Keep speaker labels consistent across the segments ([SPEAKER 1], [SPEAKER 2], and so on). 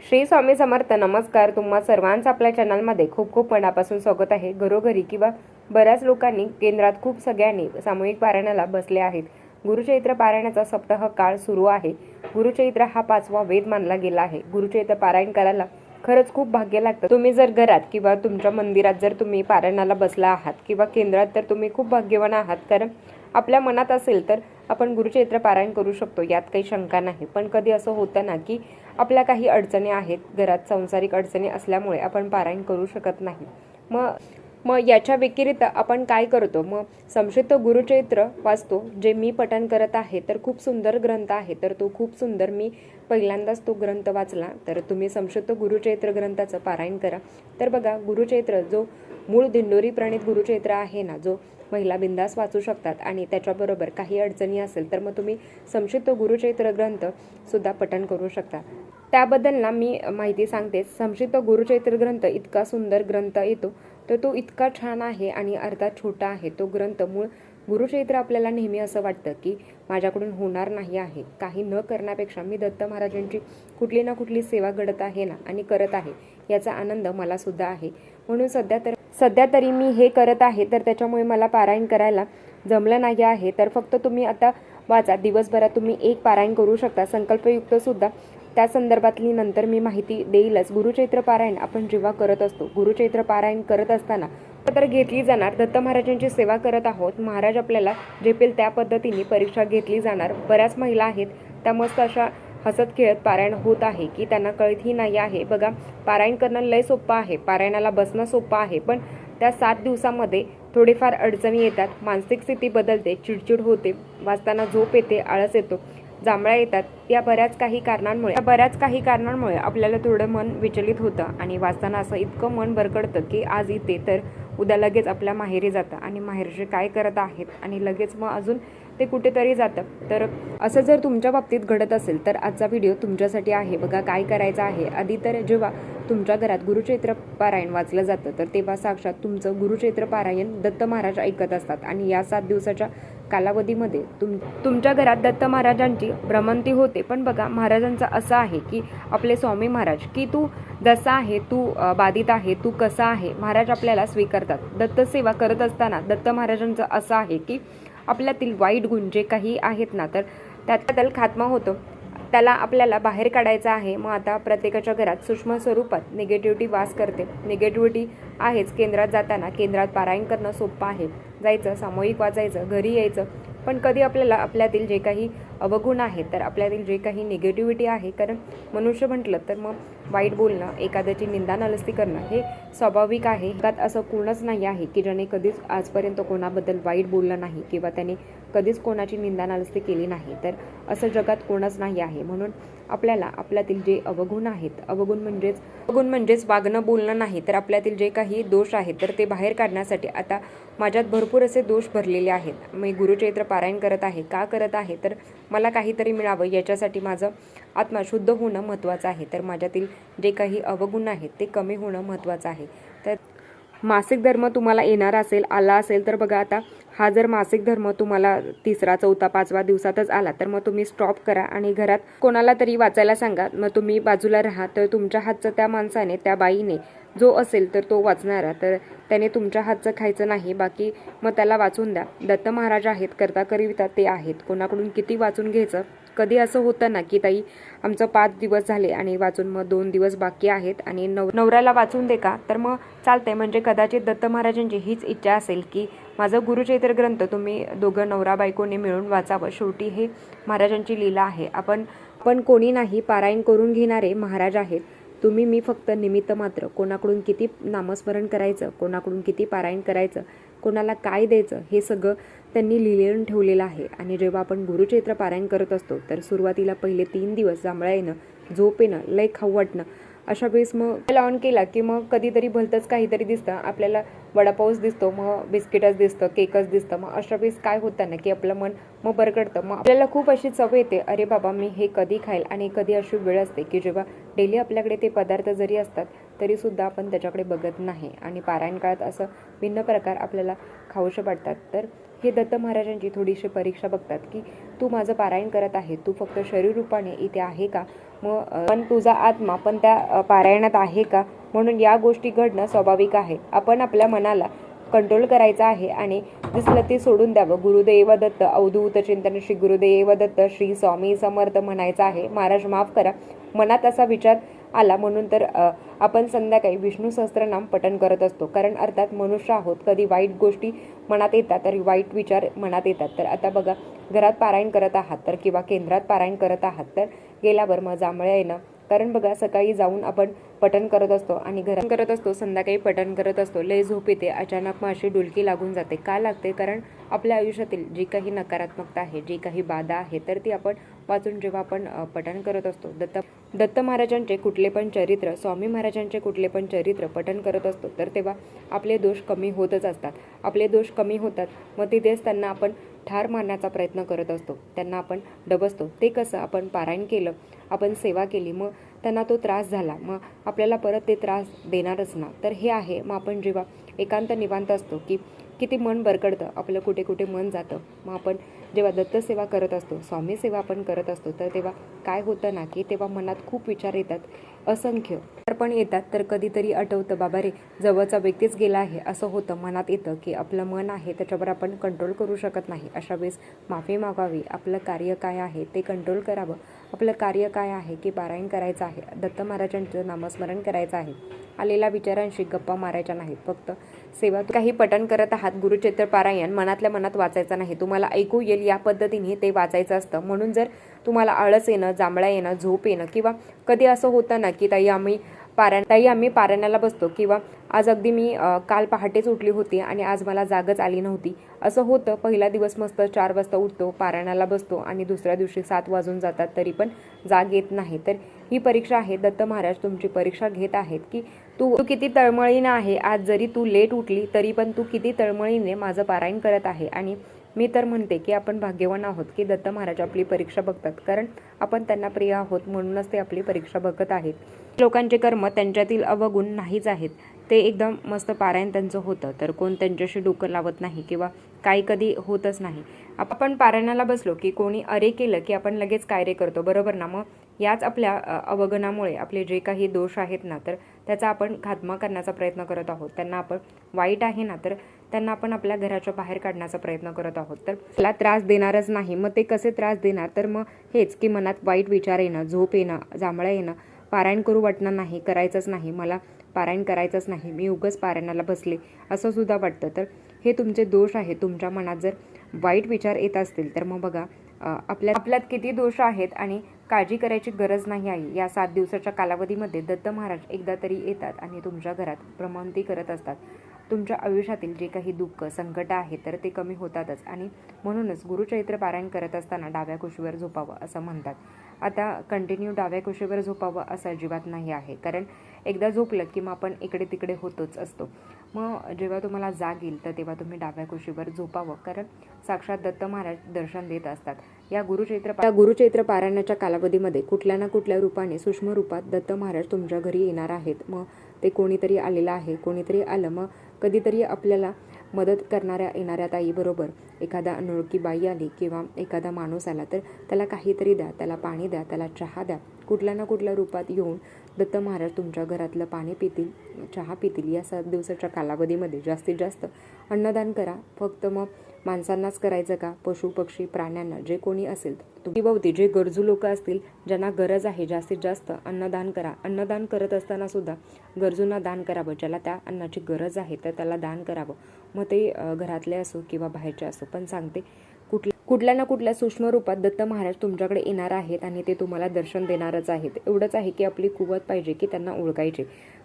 [SPEAKER 1] श्री स्वामी समर्थ. नमस्कार. तुम्हा सर्वांचं आपल्या चॅनलमध्ये खूप खूप मनापासून स्वागत आहे. घरोघरी किंवा बऱ्याच लोकांनी केंद्रात खूप सगळ्यांनी सामूहिक पारायणाला बसले आहेत. गुरुचैत्र पारायणाचा सप्ताह काळ सुरू आहे. गुरुचैत्र हा 5वा वेद मानला गेला आहे. गुरुचैत्र पारायण करायला खरंच खूप भाग्य लागतं. तुम्ही जर घरात किंवा तुमच्या मंदिरात जर तुम्ही पारायणाला बसला आहात किंवा केंद्रात, तर तुम्ही खूप भाग्यवान आहात. कारण आपल्या मनात असेल तर आपण गुरुचैत्र पारायण करू शकतो, यात काही शंका नाही. पण कधी असं होतं ना की आपल्या काही अडचणी आहेत, घरात सांसारिक अडचणी असल्यामुळे आपण पारायण करू शकत नाही. मग मग याच्या व्यतिरिक्त आपण काय करतो, मग संक्षिप्त गुरुचैत्र वाचतो, जे मी पठण करत आहे. तर खूप सुंदर ग्रंथ आहे, तर तो खूप सुंदर, मी पहिल्यांदाच तो ग्रंथ वाचला. तर तुम्ही संक्षिप्त गुरुचैत्र ग्रंथाचं पारायण करा. तर बघा, गुरुचैत्र जो मूळ दिंडोरी प्रणित गुरुचैत्र आहे ना, जो महिला बिंदास वाचू शकतात आणि त्याच्याबरोबर काही अडचणी असेल तर मग तुम्ही संक्षिप्त गुरुचैत्र ग्रंथ सुद्धा पठण करू शकता. त्याबद्दल ना मी माहिती सांगते. संक्षिप्त गुरुचैत्र ग्रंथ इतका सुंदर ग्रंथ येतो, तर तो इतका छान आहे आणि अर्थात छोटा आहे तो ग्रंथ. मूळ गुरुचैत्र आपल्याला नेहमी असं वाटतं की माझ्याकडून होणार नाही आहे, काही न करण्यापेक्षा मी दत्त महाराजांची कुठली ना कुठली सेवा घडत आहे ना आणि करत आहे, याचा आनंद मला सुद्धा आहे. म्हणून सध्या तरी मी हे करत आहे, तर त्याच्यामुळे मला पारायण करायला जमलं नाही आहे. तर फक्त तुम्ही आता वाचा, दिवसभरात तुम्ही एक पारायण करू शकता, संकल्पयुक्त सुद्धा. त्या संदर्भातली नंतर मी माहिती देईलच. गुरुचैत्र पारायण आपण जेव्हा करत असतो, गुरुचैत्र पारायण करत असताना तर घेतली जाणार, दत्त महाराजांची सेवा करत आहोत, महाराज आपल्याला झेपेल त्या पद्धतीने परीक्षा घेतली जाणार. बऱ्याच महिला आहेत त्या मस्त अशा हसत खेळत पारायण होत आहे की त्यांना कळतही नाही आहे. बघा, पारायण करणं लय सोपं आहे, पारायणाला बसणं सोपं आहे, पण त्या 7 दिवसामध्ये थोडेफार अडचणी येतात, मानसिक स्थिती बदलते, चिडचिड होते, वाचताना झोप येते, आळस येतो, जांभळ्या येतात. या बऱ्याच काही कारणांमुळे आपल्याला थोडं मन विचलित होतं आणि वाचताना असं इतकं मन भरकटतं की आज इथे तर उद्या लगेच आपल्या माहेरी जातं आणि माहेरचे काय करत आहेत आणि लगेच मग अजून ते कुठेतरी जातं. तर असं जर तुमच्या बाबतीत घडत असेल तर आजचा व्हिडिओ तुमच्यासाठी आहे. बघा, काय करायचं आहे. आधी तर जेव्हा तुमच्या घरात गुरुचैत्र पारायण वाचलं जातं, तर तेव्हा साक्षात तुमचं गुरुचैत्र पारायण दत्त महाराज ऐकत असतात आणि या 7 दिवसाच्या कालावधीमध्ये तुमच्या घरात दत्त महाराजांची भ्रमंती होते. पण बघा, महाराजांचं असं आहे की आपले स्वामी महाराज की तू जसा आहे, तू बाधित आहे, तू कसा आहे, महाराज आपल्याला स्वीकारतात. दत्त सेवा करत असताना दत्त महाराजांचं असं आहे की आपल्यातील वाईट गुण जे काही आहेत ना, तर त्याबद्दल खात्मा होतो, त्याला आपल्याला बाहेर काढायचं आहे. मग आता प्रत्येकाच्या घरात सूक्ष्म स्वरूपात निगेटिव्हिटी वास करते. निगेटिव्हिटी आहेच. केंद्रात जाताना केंद्रात पारायण करणं सोपं आहे, जायचं, सामूहिक वाचायचं, घरी यायचं. पण कधी आपल्याला आपल्यातील जे काही अवगुण आहेत, तर आपल्यातील जे काही निगेटिव्हिटी आहे, कारण मनुष्य म्हटलं तर मग वाईट बोलणं, एखाद्याची निंदा नालस्ती करणं हे स्वाभाविक आहे. त्यात असं कोणच नाही आहे की ज्याने कधीच आजपर्यंत कोणाबद्दल वाईट बोललं नाही किंवा त्याने कधीच कोणाची निंदा नालस्ती केली नाही. तर असं जगात कोणच नाही आहे. म्हणून आपल्याला आपल्यातील जे अवगुण आहेत, अवगुण म्हणजेच वागणं, बोलणं नाही, तर आपल्यातील जे काही दोष आहेत तर ते बाहेर काढण्यासाठी आता माझ्यात भरपूर असे दोष भरलेले आहेत. मी गुरुचैत्र पारायण करत आहे, का करत आहे, तर मला काहीतरी मिळावं, याच्यासाठी माझं आत्मा शुद्ध होणं महत्त्वाचं आहे. तर माझ्यातील जे काही अवगुण आहेत ते कमी होणं महत्त्वाचं आहे. तर मासिक धर्म तुम्हाला येणार असेल, आला असेल, तर बघा, आता हा जर मासिक धर्म तुम्हाला 3रा, 4था, 5वा दिवसातच आला, तर मग तुम्ही स्टॉप करा आणि घरात कोणाला तरी वाचायला सांगा. मग तुम्ही बाजूला राहा. तर तुमच्या हातचं त्या माणसाने, त्या बाईने जो असेल तर तो वाचणारा, तर त्याने तुमच्या हातचं खायचं नाही, बाकी मग त्याला वाचून द्या. दत्त महाराज आहेत, करता करिता ते आहेत, कोणाकडून किती वाचून घ्यायचं. कधी असं होतं ना की ताई, आमचं 5 दिवस झाले आणि वाचून मग 2 दिवस बाकी आहेत आणि नवऱ्याला वाचून दे का, तर मग चालतंय. म्हणजे कदाचित दत्त महाराजांची हीच इच्छा असेल की माझं गुरुचैत्र ग्रंथ तुम्ही दोघं नवरा बायकोने मिळून वाचावं. शेवटी हे महाराजांची लीला आहे. आपण कोणी नाही, पारायण करून घेणारे महाराज आहेत. तुम्ही, मी फक्त निमित्त मात्र. कोणाकडून किती नामस्मरण करायचं, कोणाकडून किती पारायण करायचं, कोणाला काय द्यायचं, हे सगळं त्यांनी लिहिलेलं ठेवलेलं आहे. आणि जेव्हा आपण गुरुचैत्र पारायण करत असतो, तर सुरुवातीला पहिले 3 दिवस जांभळा येणं, झोप येणं, लय खाऊ वाटणं, अशा वेळेस मग ऑन केला की मग कधीतरी भलतंच काहीतरी दिसतं आपल्याला, वडापाऊस दिसतो, मग बिस्किटच दिसतं, केकच दिसतं. मग अशा वेळेस काय होतं ना की आपलं मन मग बरकडतं. मग आपल्याला खूप अशी चव येते, अरे बाबा मी हे कधी खाईल. आणि कधी अशी वेळ असते की जेव्हा डेली आपल्याकडे ते पदार्थ जरी असतात तरीसुद्धा आपण त्याच्याकडे बघत नाही आणि पारायण काळात असं भिन्न प्रकार आपल्याला खाऊशे वाटतात. तर हे दत्त महाराजांची थोडीशी परीक्षा बघतात की तू माझं पारायण करत आहे, तू फक्त शरीर रूपाने इथे आहे का, मग पण तुझा आत्मा पण त्या पारायणात आहे का. म्हणून या गोष्टी घडणं स्वाभाविक आहे. आपण आपल्या मनाला कंट्रोल करायचा आहे आणि दिसलं ते सोडून द्यावं. गुरुदेव दत्त, अवधूत चिंतन श्री गुरुदेव दत्त, श्री स्वामी समर्थ म्हणायचं आहे. महाराज माफ करा, मनात असा विचार आला म्हणून तर आपण संध्याकाळी विष्णू सहस्त्रनाम पठण करत असतो. कारण अर्थात मनुष्य आहोत, कधी वाईट गोष्टी मनात येतात तर वाईट विचार मनात येतात. तर आता बघा, घरात पारायण करत आहात तर किंवा केंद्रात पारायण करत आहात तर गेल्यावर मग जांभळ्या येणं. कारण बघा, सकाळी जाऊन आपण पठण करत असतो आणि घरात करत असतो, संध्याकाळी पठण करत असतो, लय झोप येते, अचानक मग अशी डुलकी लागून जाते. का लागते? कारण आपल्या आयुष्यातील जी काही नकारात्मकता आहे, जी काही बाधा आहे, तर ती आपण वाचून जेव्हा आपण पठण करत असतो, दत्त महाराजांचे कुठले पण चरित्र, स्वामी महाराजांचे कुठले पण चरित्र पठण करत असतो, तर तेव्हा आपले दोष कमी होतच असतात. आपले दोष कमी होतात, मग तिथेच त्यांना आपण ठार मारण्याचा प्रयत्न करत असतो, त्यांना आपण डबसतो. ते कसं? आपण पारायण केलं, आपण सेवा केली, मग त्यांना तो त्रास झाला, मग आपल्याला परत ते त्रास देणारच ना. तर हे आहे. मग आपण जेव्हा एकांत निवांत असतो की किती मन बरकडतं, आपलं कुठे कुठे मन जातं. मग आपण जेव्हा दत्त सेवा करत असतो, स्वामी सेवा आपण करत असतो, तर तेव्हा काय होतं ना की तेव्हा मनात खूप विचार येतात, असंख्य पण येतात. तर कधीतरी आठवतं, बाबा रे, जवळचा व्यक्तीच गेला आहे, असं होतं. मनात येतं की आपलं मन आहे त्याच्यावर आपण कंट्रोल करू शकत नाही. अशा वेळेस माफी मागावी. आपलं कार्य काय आहे ते कंट्रोल करावं. आपलं कार्य काय आहे की पारायण करायचं आहे, दत्त महाराजांचं नामस्मरण करायचं आहे. आलेल्या विचारांशी गप्पा मारायच्या नाहीत, फक्त सेवा. काही पठण करत आहात, गुरुचरित्र पारायण मनातल्या मनात वाचायचं नाही, तुम्हाला ऐकू येईल या पद्धतीने ते वाचायचं असतं. म्हणून जर तुम्हाला आळस येणं, जांभळा येणं, झोप येणं, किंवा कधी असं होतं ना की ताई आम्ही पारायणाला बसतो, किंवा आज अगदी मी काल पहाटेच उठली होती आणि आज मला जागच आली नव्हती, असं होतं. पहिला दिवस मस्त 4 वाजता उठतो, पारायणाला बसतो आणि दुसऱ्या दिवशी 7 वाजून जातात, तरी पण जाग येत नाही. तर ही परीक्षा आहे. दत्त महाराज तुमची परीक्षा घेत आहेत की तू किती तळमळीने आहे. आज जरी तू लेट उठली तरी पण तू किती तळमळीने माझं पारायण करत आहे. आणि मी तर म्हणते की आपण भाग्यवान आहोत की दत्त महाराज आपली परीक्षा बघतात, कारण आपण त्यांना प्रिय आहोत, म्हणूनच ते आपली परीक्षा बघत आहेत. लोकांचे कर्म त्यांच्यातील अवगुण नाहीच आहेत, ते एकदम मस्त पारायण त्यांचं होतं, तर कोण त्यांच्याशी डोकं लावत नाही किंवा काही कधी होतच नाही. आपण पारायणाला बसलो की कोणी अरे केलं की आपण लगेच काय रे करतो, बरोबर ना. मग याच आपल्या अवगुणामुळे आपले जे काही दोष आहेत ना, तर त्याचा आपण खात्मा करण्याचा प्रयत्न करत आहोत. त्यांना आपण वाईट आहे ना, तर त्यांना आपण आपल्या घराच्या बाहेर काढण्याचा प्रयत्न करत आहोत. तर त्याला त्रास देणारच नाही. मग ते कसे त्रास देणार? तर मग हेच की मनात वाईट विचार येणं, झोप येणं, जांभळा येणं, पारायण करू वाटणार नाही, करायचंच नाही, मला पारायण करायचंच नाही, मी उगाच पारायणाला बसले, असं सुद्धा वाटतं. तर हे तुमचे दोष आहे. तुमच्या मनात जर वाईट विचार येत असतील तर मग बघा, आपल्यात किती दोष आहेत आणि काळजी करायची गरज नाही आहे. या 7 दिवसाच्या कालावधीमध्ये दत्त महाराज एकदा तरी येतात आणि तुमच्या घरात भ्रमंती करत असतात. तुमच्या आयुष्यातील जे काही दुःख, संकट आहे, तर ते कमी होतातच. आणि म्हणूनच गुरुचरित्र पारायण करत असताना डाव्या कुशीवर झोपावं असं म्हणतात. आता कंटिन्यू डाव्या कुशीवर झोपावं असं अजिबात नाही आहे, कारण एकदा झोपलं की मग आपण इकडे तिकडे होतोच असतो. मग जेव्हा तुम्हाला जाग येईल तर तेव्हा तुम्ही डाव्या कुशीवर झोपावं, कारण साक्षात दत्त महाराज दर्शन देत असतात. या गुरुचैत्र पारायणाच्या कालावधीमध्ये कुठल्या ना कुठल्या रूपाने, सूक्ष्म रूपात दत्त महाराज तुमच्या घरी येणार आहेत. मग ते कोणीतरी आलेलं आहे, कोणीतरी आलं, मग कधीतरी आपल्याला मदत करणाऱ्या येणाऱ्या ताईबरोबर एखादा अनोळखी बाई आली किंवा एखादा माणूस आला तर त्याला काहीतरी द्या, त्याला पाणी द्या, त्याला चहा द्या. कुठल्या ना कुठल्या रूपात येऊन दत्त महाराज तुमच्या घरातलं पाणी पितील, चहा पितील. या 7 दिवसाच्या कालावधीमध्ये जास्तीत जास्त अन्नदान करा. फक्त मग माणसांनाच करायचं का? पशु पक्षी प्राण्यांना, जे कोणी असेल, भोवती जे गरजू लोक असतील, ज्यांना गरज आहे, जास्तीत जास्त अन्नदान करा. अन्नदान करत असताना सुद्धा गरजूंना दान करावं. ज्याला त्या अन्नाची गरज आहे तर त्याला दान करावं. मग ते घरातले असो किंवा बाहेरचे असो. पण सांगते, कुठल्या ना कुठल्या सूक्ष्म रूपात दत्त महाराज तुमच्याकडे येणार आहेत आणि ते तुम्हाला दर्शन देणारच आहेत. एवढंच आहे की आपली कुवत पाहिजे की त्यांना ओळखायचे.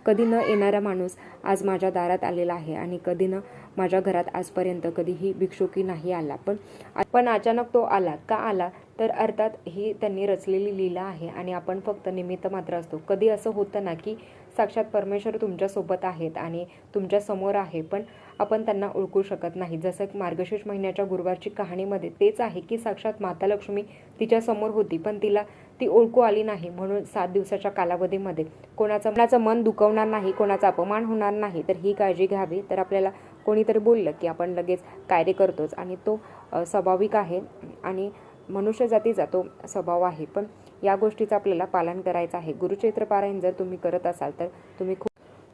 [SPEAKER 1] कधी न येणारा माणूस आज माझ्या दारात आलेला आहे आणि कधी न माझ्या घरात आजपर्यंत कधीही भिक्षुकी नाही आला, पण अचानक तो आला. का आला? तर अर्थात ही त्यांनी रचलेली लीला आहे आणि आपण फक्त निमित्त मात्र असतो. कधी असं होतं ना की साक्षात परमेश्वर तुमच्या सोबत आहेत आणि तुमच्या समोर आहे, पण आपण त्यांना ओळखू शकत नाही. जसं मार्गशीर्ष महिन्याच्या गुरुवारची कहाणीमध्ये तेच आहे की साक्षात माता लक्ष्मी तिच्या समोर होती, पण तिला ती ओळखू आली नाही. म्हणून 7 दिवसाच्या कालावधीमध्ये कोणाचं मन दुखवणार नाही, कोणाचा अपमान होणार नाही, तर ही काळजी घ्यावी. तर आपल्याला कोणीतरी बोललं की आपण लगेच कार्य करतोच आणि तो स्वाभाविक आहे आणि मनुष्य जातीचा तो स्वभाव आहे. पण या गोष्टीचं आपल्याला पालन करायचं आहे. गुरुचरित्र पारायण जर तुम्ही करत असाल तर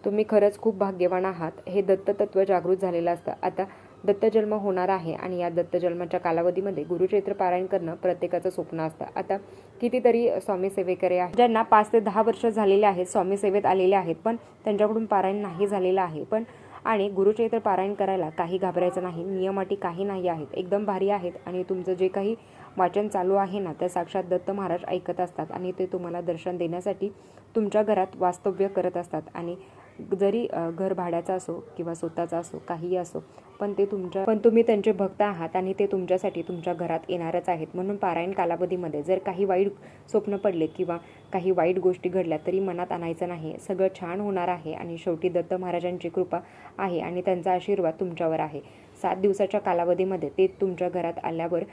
[SPEAKER 1] तुम्ही खरंच खूप भाग्यवान आहात. हे दत्ततत्व जागृत झालेलं असतं. आता दत्तजन्म होणार आहे आणि या दत्तजन्माच्या कालावधीमध्ये गुरुचरित्र पारायण करणं प्रत्येकाचं स्वप्न असतं. आता कितीतरी स्वामी सेवेकरी आहेत ज्यांना 5 ते 10 वर्ष झालेले आहेत, स्वामी सेवेत आलेले आहेत, पण त्यांच्याकडून पारायण नाही झालेलं आहे. पण आणि गुरुचरित्र पारायण करायला काही घाबरायचं नाही. नियम अटी काही नाही आहेत, एकदम भारी आहेत. आणि तुमचं जे काही वाचन चालू आहे ना, ते साक्षात दत्त महाराज ऐकत असतात आणि ते तुम्हाला दर्शन देण्यासाठी तुमच्या घरात वास्तव्य करत असतात. आणि जरी घर भाड्याचं असो किंवा स्वतःचं असो, काहीही असो, पण तुम्ही त्यांचे भक्त आहात आणि ते तुमच्यासाठी तुमच्या घरात येणारच आहेत. म्हणून पारायण कालावधीमध्ये जर काही वाईट स्वप्न पडले किंवा काही वाईट गोष्टी घडल्या तरी मनात आणायचं नाही. सगळं छान होणार आहे आणि शेवटी दत्त महाराजांची कृपा आहे आणि त्यांचा आशीर्वाद तुमच्यावर आहे. 7 दिवसाच्या कालावधीमध्ये ते तुमच्या घरात आल्यावर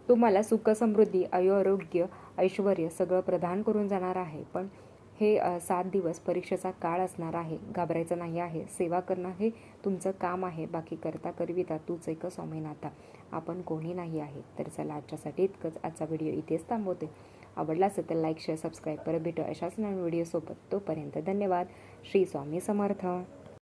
[SPEAKER 1] तुम्हाला सुख, समृद्धी, आरोग्य, ऐश्वर्य सगळं प्रदान करून जाणार आहे. पण हे 7 दिवस परीक्षेचा काळ असणार आहे. घाबरायचं नाही आहे. सेवा करणं हे तुमचं काम आहे. बाकी करता करविता तूच एक स्वामीनाथा. आपण कोणी नाही आहे. तर चला आजच्यासाठी इतकंच. आजचा व्हिडिओ इथेच थांबवते. आवडला असेल तर लाईक, शेअर, सबस्क्राईब. परत भेटू अशाच नवीन व्हिडिओसोबत. तोपर्यंत धन्यवाद. श्री स्वामी समर्थ.